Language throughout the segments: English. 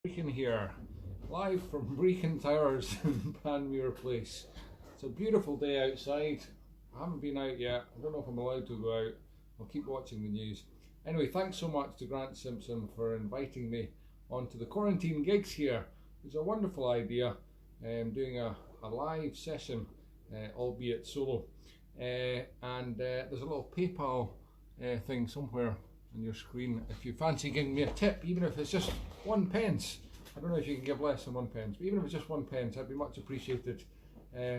Brechin here, live from Brechin Towers in Panmure Place. It's a beautiful day outside. I haven't been out yet. I don't know if I'm allowed to go out. I'll keep watching the news. Anyway, thanks so much to Grant Simpson for inviting me onto the quarantine gigs here. It's a wonderful idea, doing a live session, albeit solo. And there's a little PayPal thing somewhere on your screen if you fancy giving me a tip, even if it's just 1 pence. I don't know if you can give less than 1 pence, but even if it's just 1 pence, I'd be much appreciated.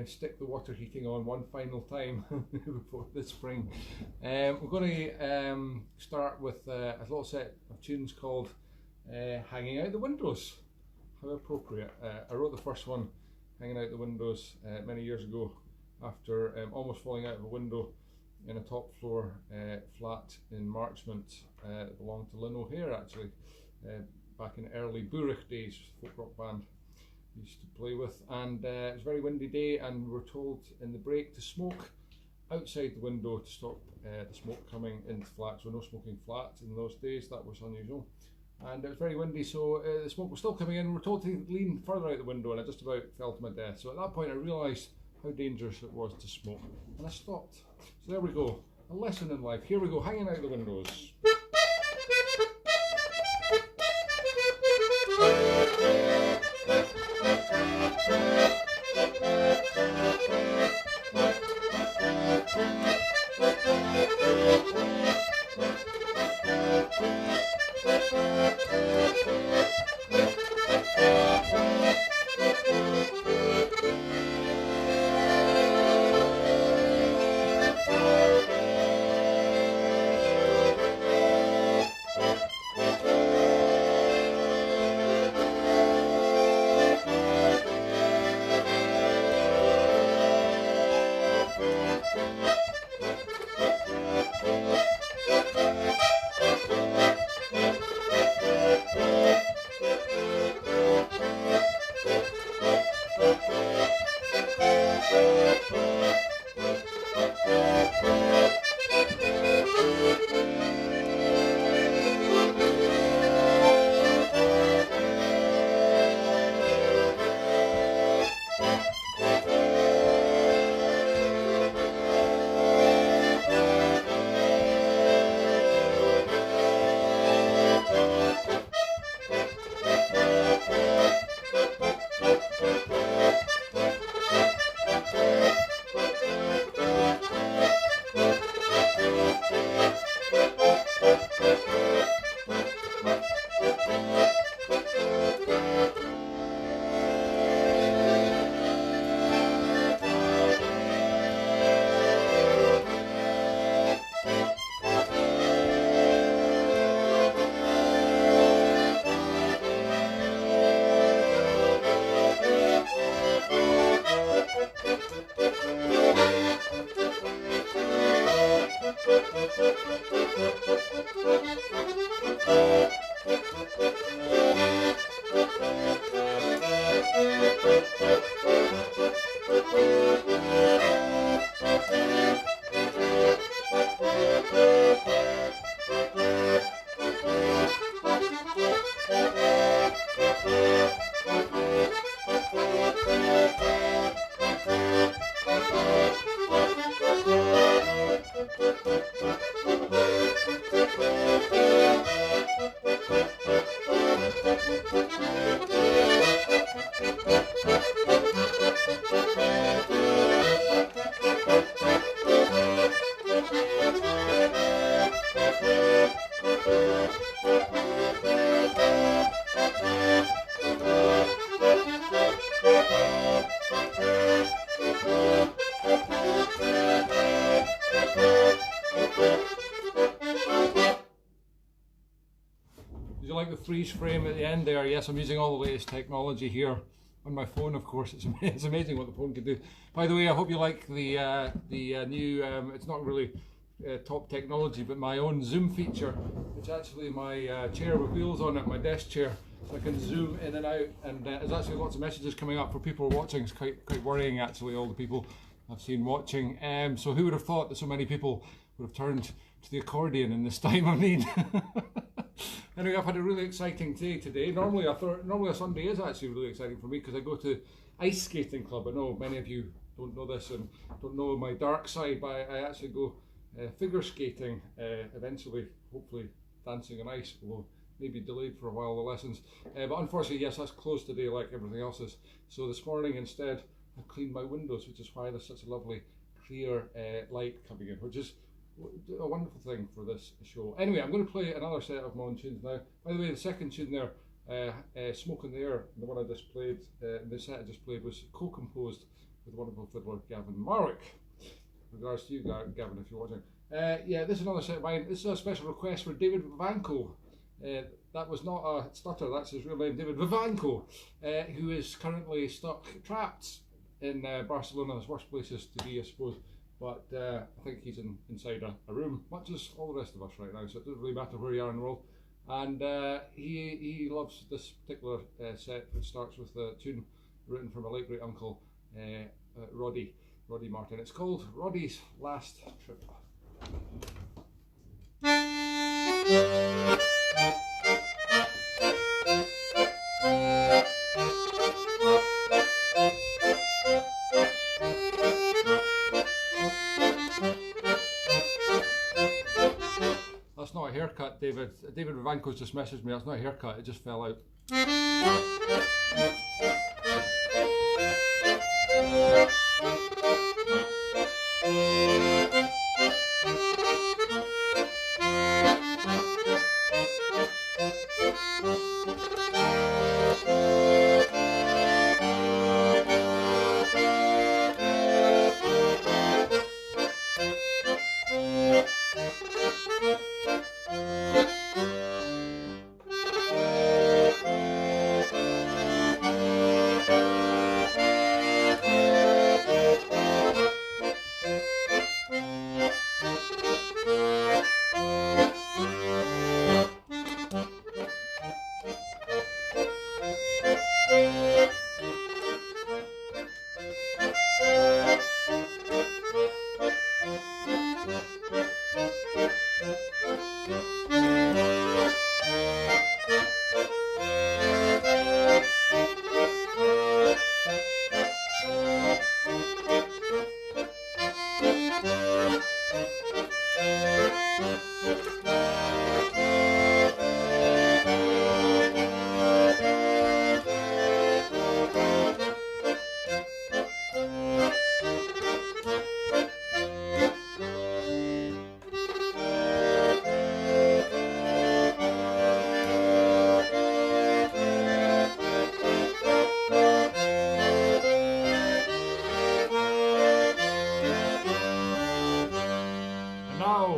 Stick the water heating on one final time before the spring. We're going to start with a little set of tunes called Hanging Out the Windows. How appropriate. I wrote the first one, Hanging Out the Windows, many years ago after almost falling out of a window in a top floor flat in Marchmont that belonged to Lynn O'Hare, actually, back in early Burrick days, folk rock band we used to play with. And it was a very windy day, and we were told in the break to smoke outside the window to stop the smoke coming into the flat. So no smoking flats in those days, that was unusual. And it was very windy, so the smoke was still coming in. We were told to lean further out the window, and I just about fell to my death. So at that point I realised how dangerous it was to smoke, and I stopped. So there we go, a lesson in life. Here we go, hanging out the windows. Did you like the freeze frame at the end there? Yes, I'm using all the latest technology here on my phone, of course. It's amazing what the phone can do. By the way, I hope you like the new, it's not really top technology, but my own zoom feature. It's actually my chair with wheels on it, my desk chair, so I can zoom in and out, and there's actually lots of messages coming up for people watching. It's quite worrying, actually, all the people I've seen watching. So who would have thought that so many people would have turned to the accordion in this time of need? Anyway, I've had a really exciting day today. Normally a Sunday is actually really exciting for me because I go to ice skating club. I know many of you don't know this and don't know my dark side, but I actually go figure skating eventually, hopefully dancing on ice, although maybe delayed for a while the lessons. But unfortunately, yes, that's closed today like everything else is. So this morning instead, I cleaned my windows, which is why there's such a lovely clear light coming in, which is a wonderful thing for this show. Anyway, I'm going to play another set of my own tunes now. By the way, the second tune there, Smoke in the Air, the one I just played, the set I just played, was co-composed with wonderful fiddler Gavin Marwick. Regards to you, Gavin, if you're watching. Yeah, this is another set of mine. This is a special request for David Vivanco. That was not a stutter, that's his real name, David Vivanco, who is currently trapped in Barcelona. There's worse places to be, I suppose. But I think he's inside a room, much as all the rest of us right now, so it doesn't really matter where you are in the world. And he loves this particular set, which starts with a tune written from a late great uncle, Roddy Martin. It's called Roddy's Last Trip. That's not a haircut, David. David Vivanco's just messaged me. That's not a haircut, it just fell out.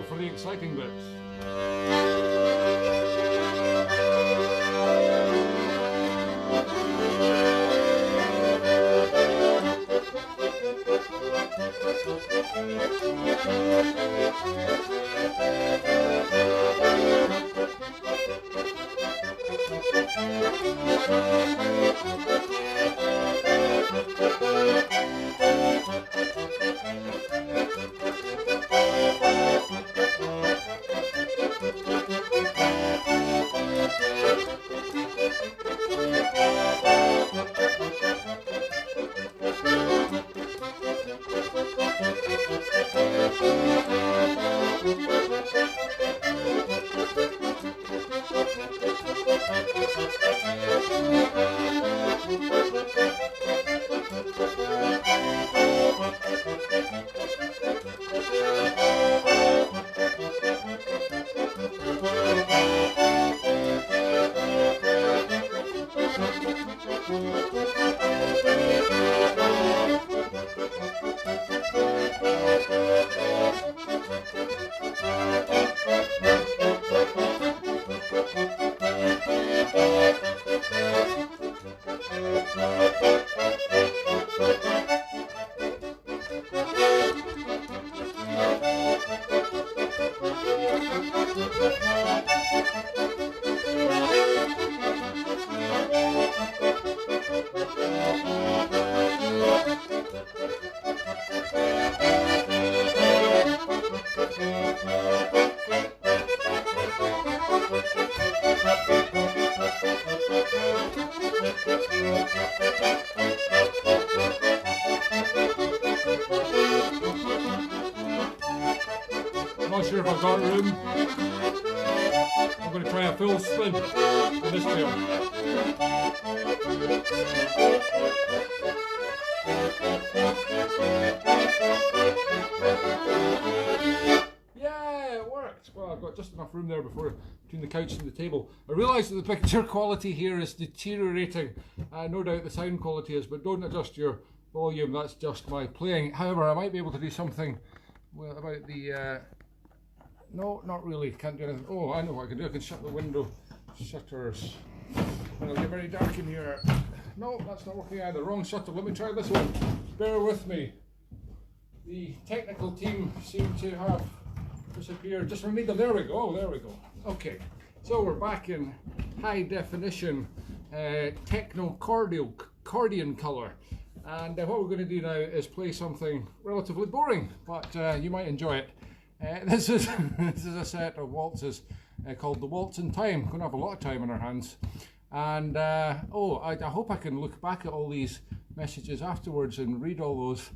For the exciting bits. I'm not sure if I've got room. I'm going to try a full spin on this tail. Yeah, it worked. Well, I've got just enough room there between the couch and the table. I realise that the picture quality here is deteriorating. No doubt the sound quality is, but don't adjust your volume, that's just my playing. However, I might be able to do something about the... no, not really, can't do anything. Oh, I know what I can do, I can shut the window shutters. It'll get very dark in here. No, that's not working either, wrong shutter. Let me try this one. Bear with me. The technical team seem to have disappeared. Just remove them. There we go. Oh, there we go. Okay, so we're back in high definition techno accordion colour. And what we're going to do now is play something relatively boring, but you might enjoy it. This is a set of waltzes called the Waltz in Time. Going to have a lot of time on our hands. And I hope I can look back at all these messages afterwards and read all those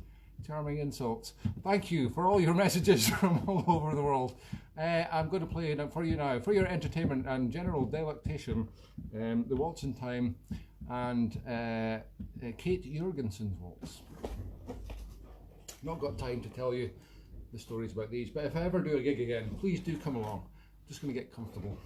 charming insults. Thank you for all your messages from all over the world. I'm going to play it for you now, for your entertainment and general delectation, the Waltz in Time and Kate Jorgensen's waltz. Not got time to tell you the stories about these, but if I ever do a gig again, please do come along. I'm just going to get comfortable.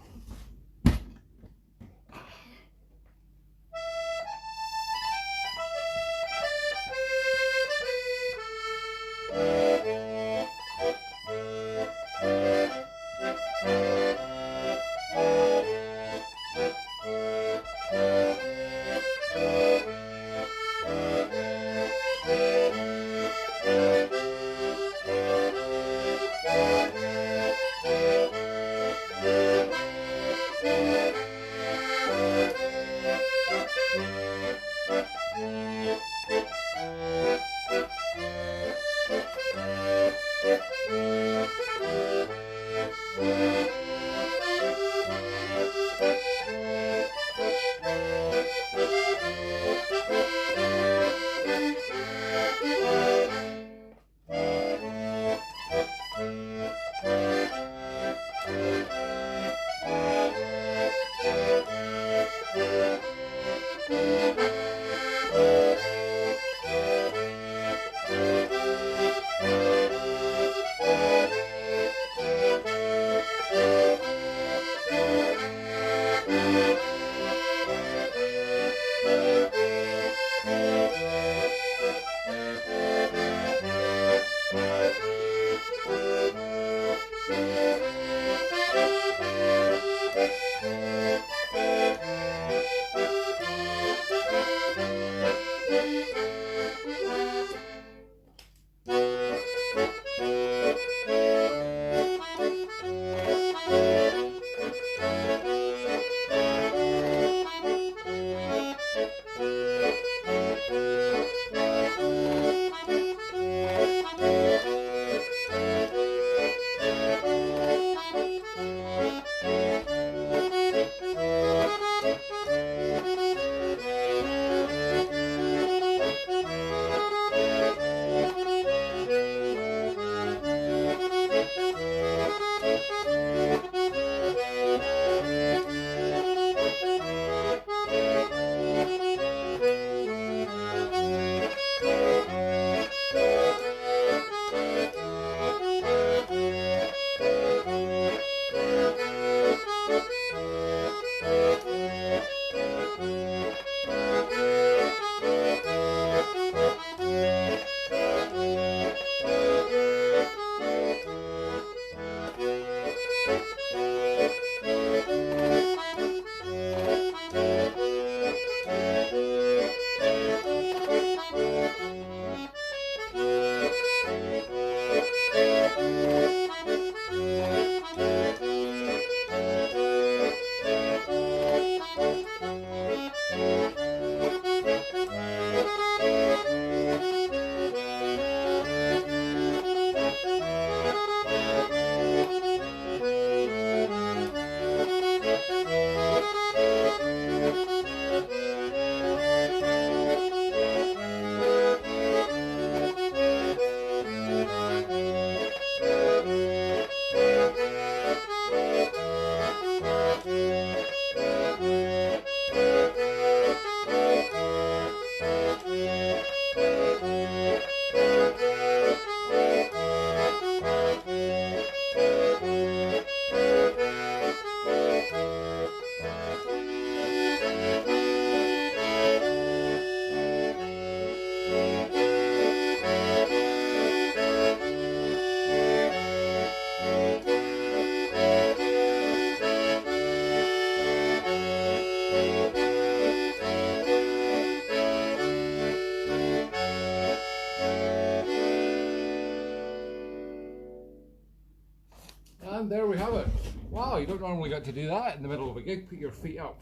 And there we have it. Wow, you don't normally get to do that in the middle of a gig. Put your feet up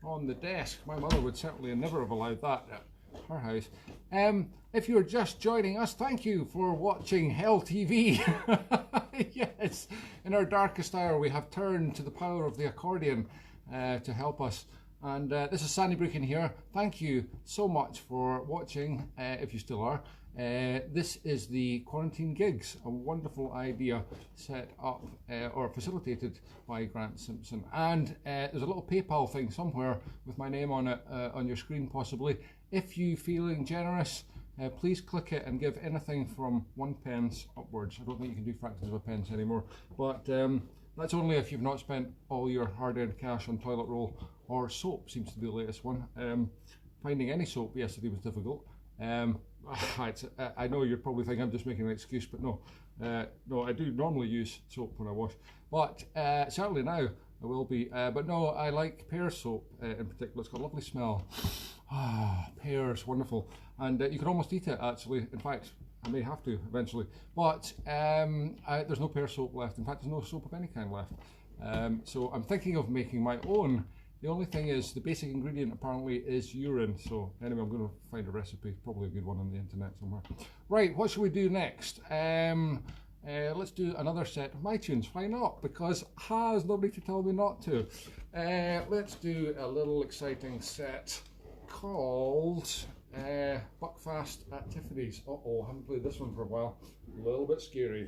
on the desk. My mother would certainly never have allowed that at her house. If you're just joining us, thank you for watching Hell TV. Yes, in our darkest hour we have turned to the power of the accordion to help us. And this is Sandy Brechin here. Thank you so much for watching, if you still are. This is the Quarantine Gigs, a wonderful idea set up or facilitated by Grant Simpson. And there's a little PayPal thing somewhere with my name on it, on your screen possibly. If you're feeling generous, please click it and give anything from 1 pence upwards. I don't think you can do fractions of a pence anymore, but that's only if you've not spent all your hard-earned cash on toilet roll or soap, seems to be the latest one. Finding any soap yesterday was difficult. I know you're probably thinking I'm just making an excuse, but no. No, I do normally use soap when I wash, but certainly now I will be. But no, I like pear soap in particular. It's got a lovely smell. Ah, pears, wonderful. And you can almost eat it actually. In fact, I may have to eventually. But there's no pear soap left. In fact, there's no soap of any kind left. So I'm thinking of making my own. The only thing is the basic ingredient apparently is urine. So anyway, I'm going to find a recipe, probably a good one on the internet somewhere. Right, what should we do next? Let's do another set of my tunes. Why not? Because there's nobody to tell me not to. Let's do a little exciting set called Buckfast at Tiffany's. Uh-oh, I haven't played this one for a while. A little bit scary.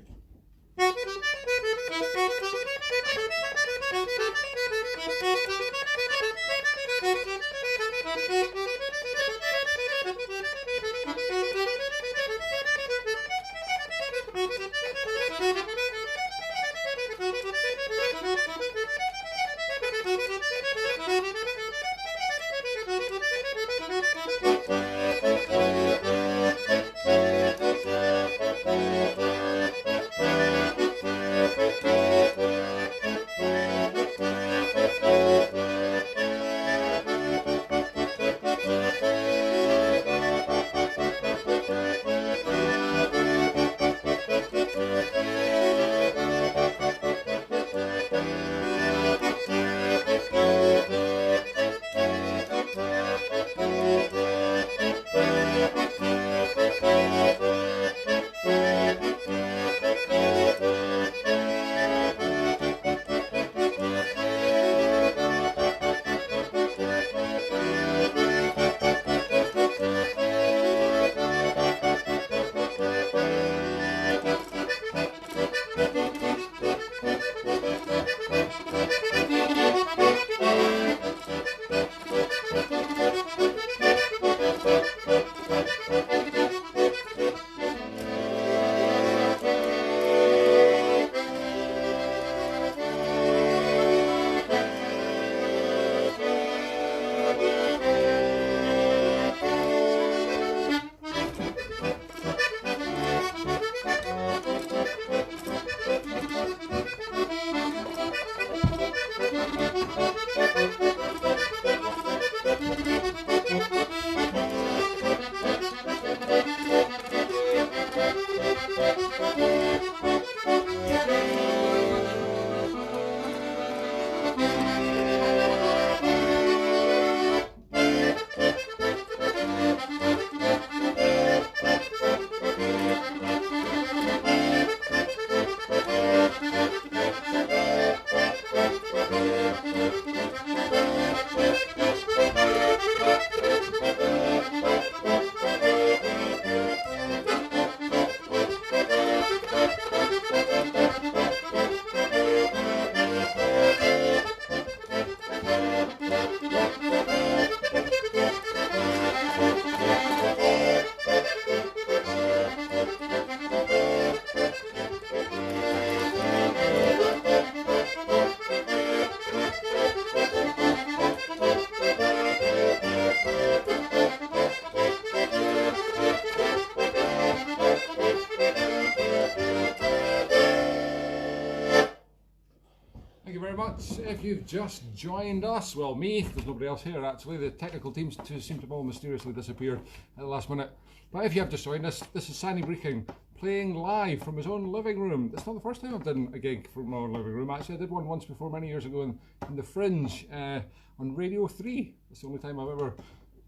If you've just joined us, well, me, there's nobody else here actually, the technical teams seem to have all mysteriously disappeared at the last minute. But if you have just joined us, this is Sandy Brechin playing live from his own living room. It's not the first time I've done a gig from my own living room. Actually, I did one once before many years ago in the Fringe on Radio 3. It's the only time I've ever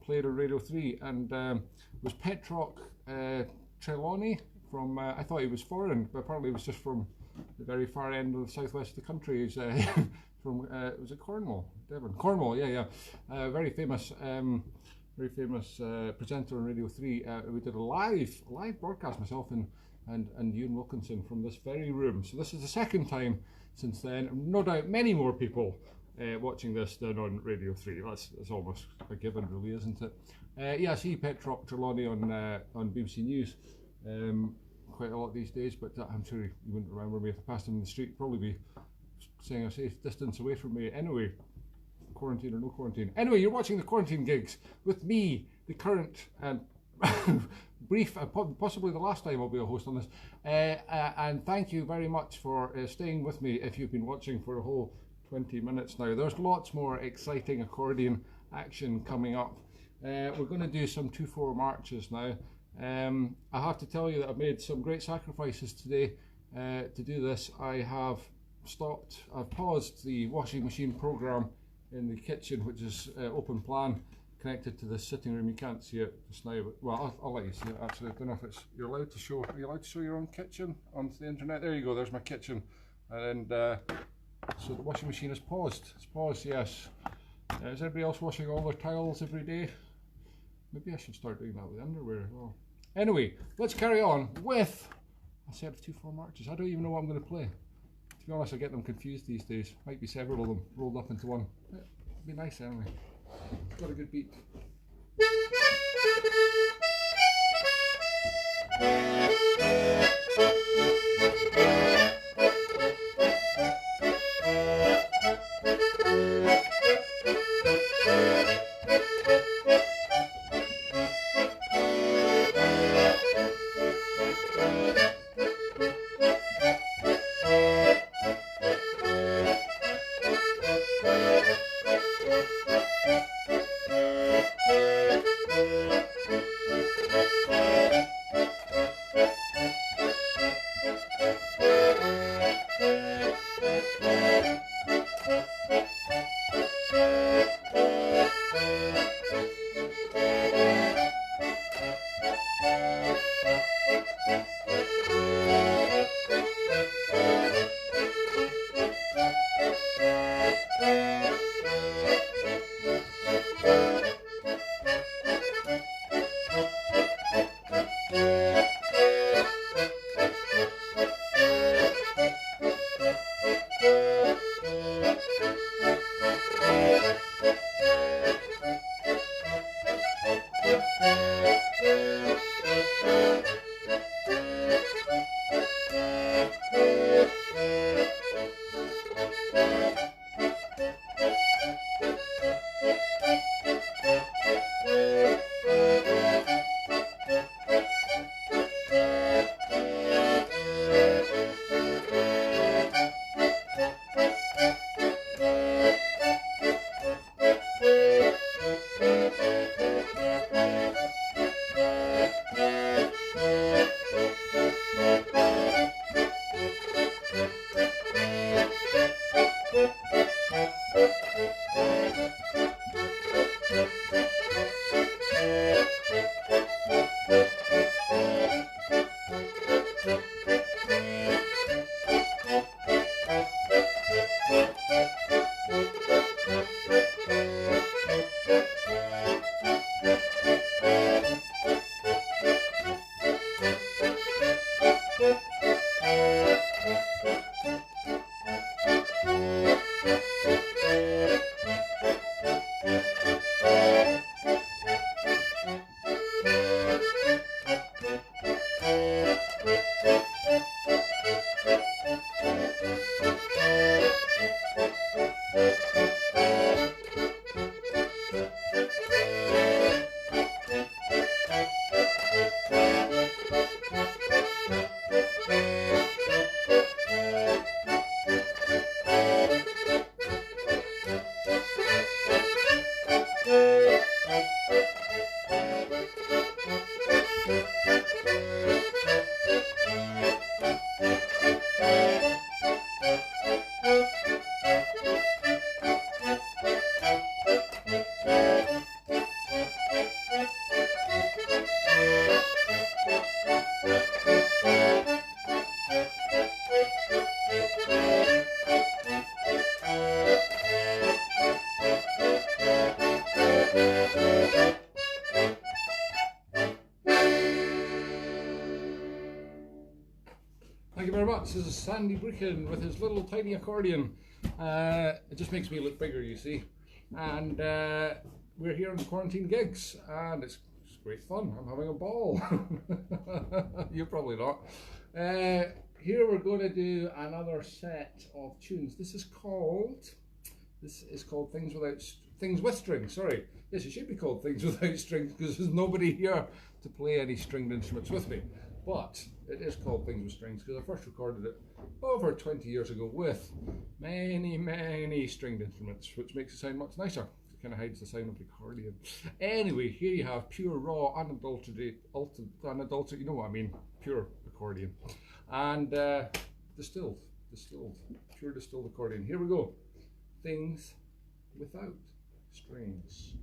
played on Radio 3, and it was Petroc Trelawney from, I thought he was foreign, but apparently he was just from the very far end of the southwest of the country. He's from, was it Cornwall? Devon? Cornwall, yeah. Very famous presenter on Radio 3. We did a live broadcast, myself and Ewan Wilkinson, from this very room. So this is the second time since then. No doubt many more people watching this than on Radio 3. That's almost a given, really, isn't it? Yeah, I see Petroc Trelawney on BBC News quite a lot these days, but I'm sure you wouldn't remember me if I passed him in the street. Probably be saying a safe distance away from me. Anyway, quarantine or no quarantine. Anyway, you're watching the Quarantine Gigs with me, the current and brief, possibly the last time I'll be a host on this. And thank you very much for staying with me if you've been watching for a whole 20 minutes now. There's lots more exciting accordion action coming up. We're going to do some 2/4 marches now. I have to tell you that I've made some great sacrifices today to do this. I've paused the washing machine program in the kitchen, which is open plan, connected to the sitting room. You can't see it just now, but well, I'll let you see it actually. I don't know if it's, you're allowed to show, are you allowed to show your own kitchen onto the internet? There you go, there's my kitchen. And so the washing machine is paused. It's paused, yes. Is everybody else washing all their towels every day? Maybe I should start doing that with underwear as well. Anyway, let's carry on with a set of 2/4 marches. I don't even know what I'm going to play. To be honest, I get them confused these days. Might be several of them rolled up into one. It'd be nice anyway. Got a good beat. Thank you very much. This is Sandy Brechin with his little tiny accordion. It just makes me look bigger, you see. And we're here on the quarantine gigs, and it's great fun. I'm having a ball. You're probably not. Here we're going to do another set of tunes. This is called Things with Strings. Sorry. Yes, it should be called Things Without Strings because there's nobody here to play any stringed instruments with me. But it is called Things with Strings because I first recorded it over 20 years ago with many stringed instruments, which makes it sound much nicer. It kind of hides the sound of the accordion. Anyway, here you have pure, raw, unadulterated, you know what I mean, pure accordion. And distilled, pure distilled accordion. Here we go. Things Without Strings.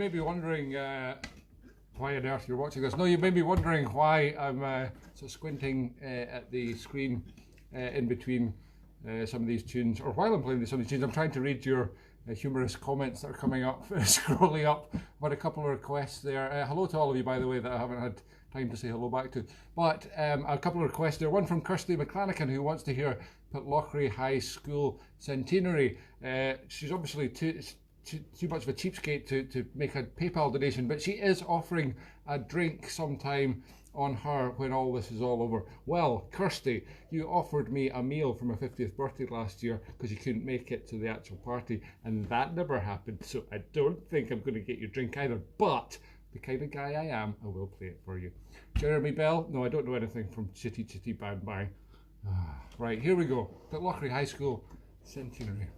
may be wondering why on earth you're watching this. No, you may be wondering why I'm sort of squinting at the screen in between some of these tunes, or while I'm playing some of these tunes. I'm trying to read your humorous comments that are coming up, scrolling up. I've had a couple of requests there. Hello to all of you, by the way, that I haven't had time to say hello back to. But a couple of requests there. One from Kirsty McClanahan, who wants to hear Pitlochry High School Centenary. She's obviously too much of a cheapskate to make a PayPal donation, but she is offering a drink sometime on her when all this is all over. Well, Kirsty, you offered me a meal for my 50th birthday last year because you couldn't make it to the actual party, and that never happened, so I don't think I'm going to get you a drink either, but the kind of guy I am, I will play it for you. Jeremy Bell? No, I don't know anything from Chitty Chitty Bang Bang. Right, here we go. Pitlochry High School Centenary.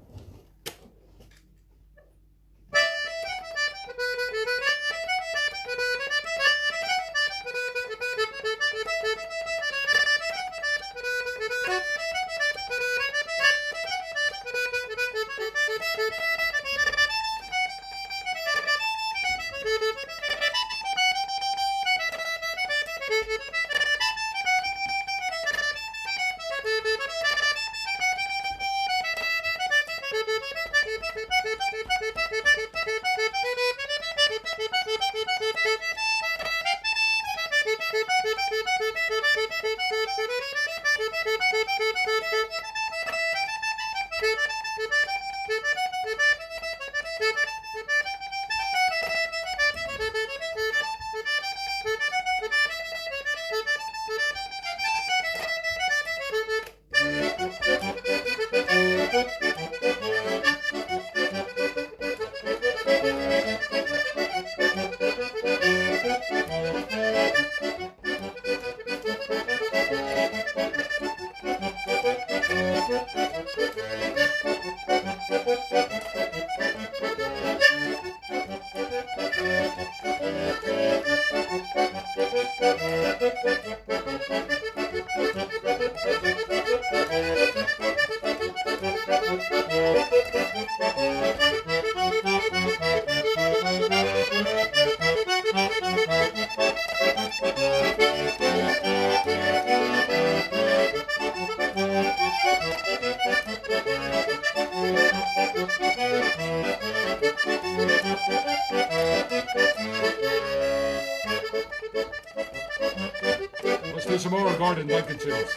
Let's do some more Gordon Duncan tunes.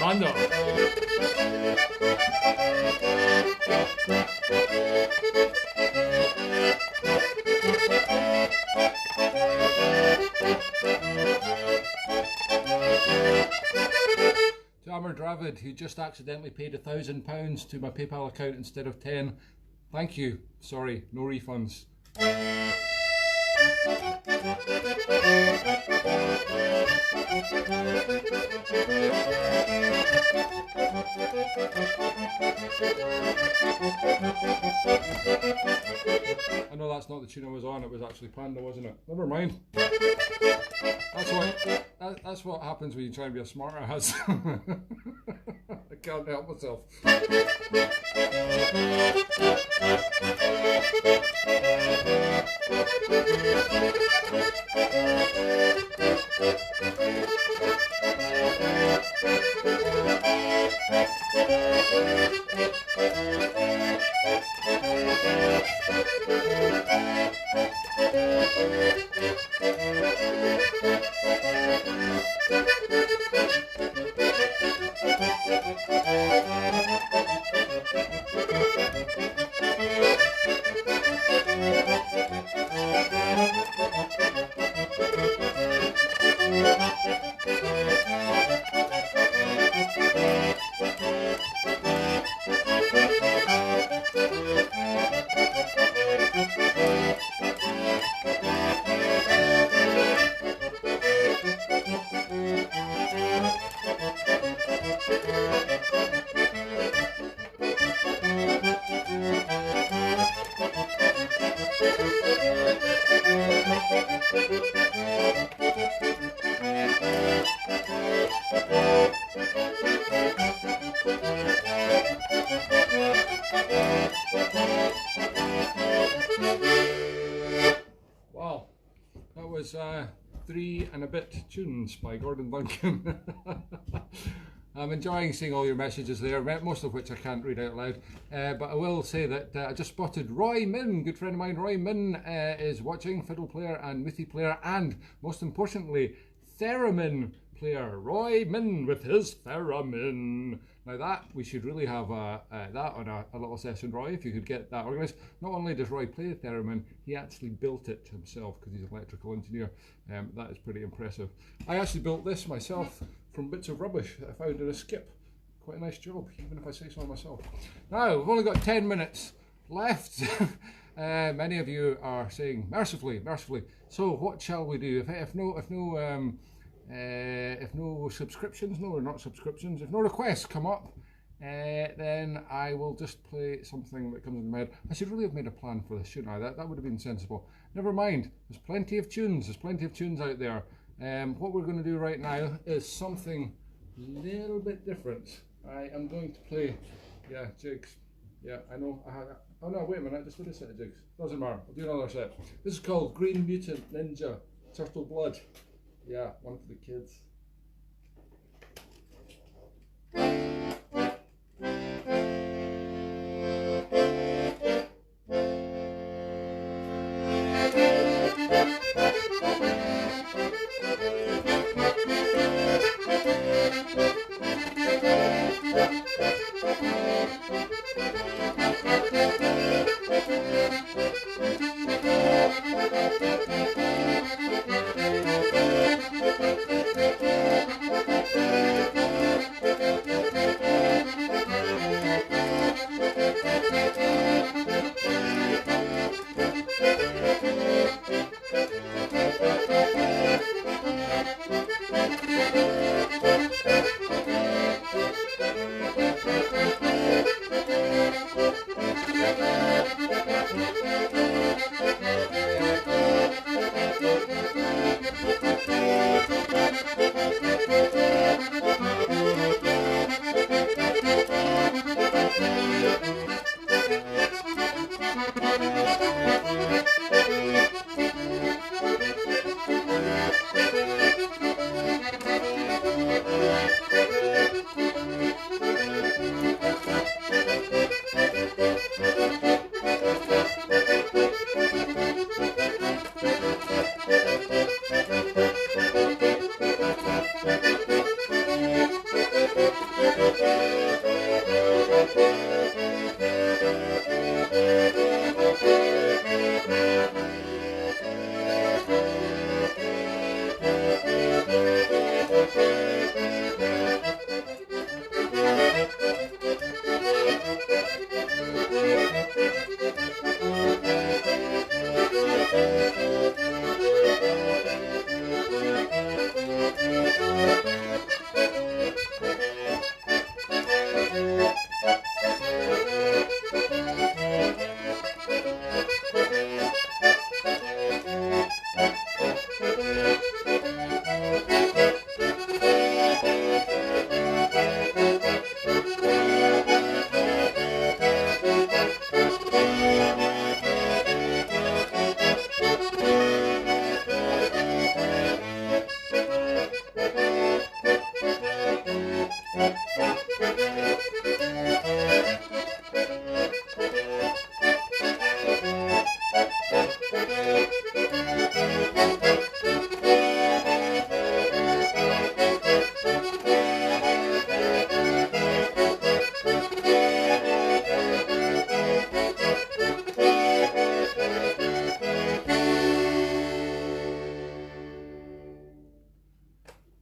Lando. To Amar Dravid, who just accidentally paid £1,000 to my PayPal account instead of 10. Thank you. Sorry, no refunds. I know that's not the tune I was on, it was actually Panda, wasn't it? Never mind. That's what happens when you try and be a smart ass. I can't help myself. was 3 and a bit tunes by Gordon Duncan. I'm enjoying seeing all your messages there, most of which I can't read out loud, but I will say that I just spotted Roy Min, good friend of mine. Roy Min is watching, fiddle player and mithy player, and most importantly, theremin player. Roy Min with his theremin. Now that, we should really have that on a little session, Roy, if you could get that organised. Not only does Roy play the theremin, he actually built it himself because he's an electrical engineer. That is pretty impressive. I actually built this myself from bits of rubbish that I found in a skip. Quite a nice job, even if I say so myself. Now, we've only got 10 minutes left. Many of you are saying, mercifully, mercifully. So what shall we do? If no subscriptions, no, not subscriptions, if no requests come up, then I will just play something that comes in my head. I should really have made a plan for this, shouldn't I? That would have been sensible. Never mind, there's plenty of tunes out there. What we're going to do right now is something a little bit different. I am going to play, jigs. Yeah, I know. Oh no, wait a minute, I just did a set of jigs. Doesn't matter, I'll do another set. This is called Green Mutant Ninja Turtle Blood. Yeah, one for the kids.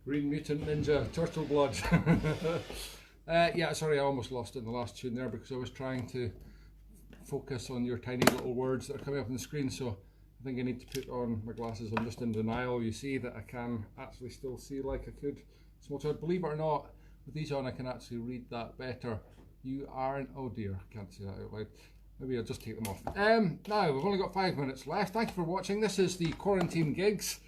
Green Mutant Ninja Turtle Blood. Yeah, sorry, I almost lost it in the last tune there because I was trying to focus on your tiny little words that are coming up on the screen, so I think I need to put on my glasses. I'm just in denial. You see that I can actually still see like I could. So believe it or not, with these on I can actually read that better. You aren't, oh dear, I can't say that out loud. Maybe I'll just take them off. Now, we've only got 5 minutes left. Thank you for watching. This is the quarantine gigs.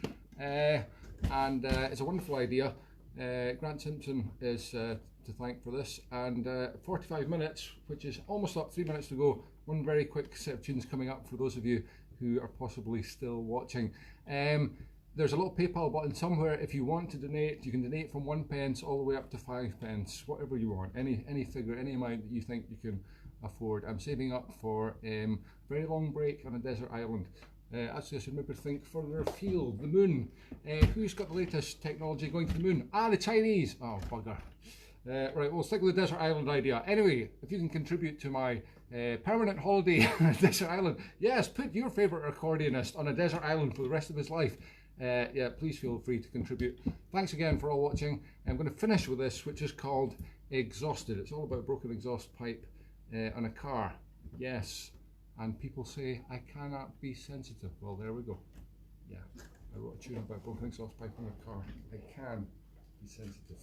And it's a wonderful idea. Grant Simpson is to thank for this, and 45 minutes, which is almost up, 3 minutes to go. One very quick set of tunes coming up for those of you who are possibly still watching. there's a little PayPal button somewhere. If you want to donate, you can donate from 1 pence all the way up to 5 pence, whatever you want, any figure, any amount that you think you can afford. I'm saving up for a very long break on a desert island. Actually, I should maybe think further afield. The moon. Who's got the latest technology going to the moon? Ah, the Chinese. Oh, bugger. Right, we'll stick with the desert island idea. Anyway, if you can contribute to my permanent holiday on a desert island, yes, put your favourite accordionist on a desert island for the rest of his life. Yeah, please feel free to contribute. Thanks again for all watching. I'm going to finish with this, which is called Exhausted. It's all about a broken exhaust pipe on a car. Yes. And people say, I cannot be sensitive. Well, there we go. Yeah, I wrote a tune about broken exhaust pipe on a car. I can be sensitive.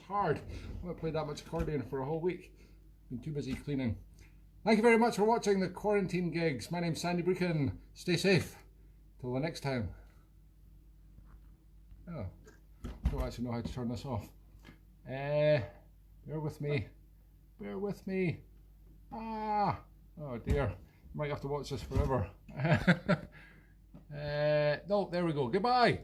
Hard. I haven't played that much accordion for a whole week. Been too busy cleaning. Thank you very much for watching the quarantine gigs. My name's Sandy Brechin. Stay safe. Till the next time. Oh, I don't actually know how to turn this off. Bear with me. Bear with me. Ah! Oh dear. Might have to watch this forever. No, there we go. Goodbye.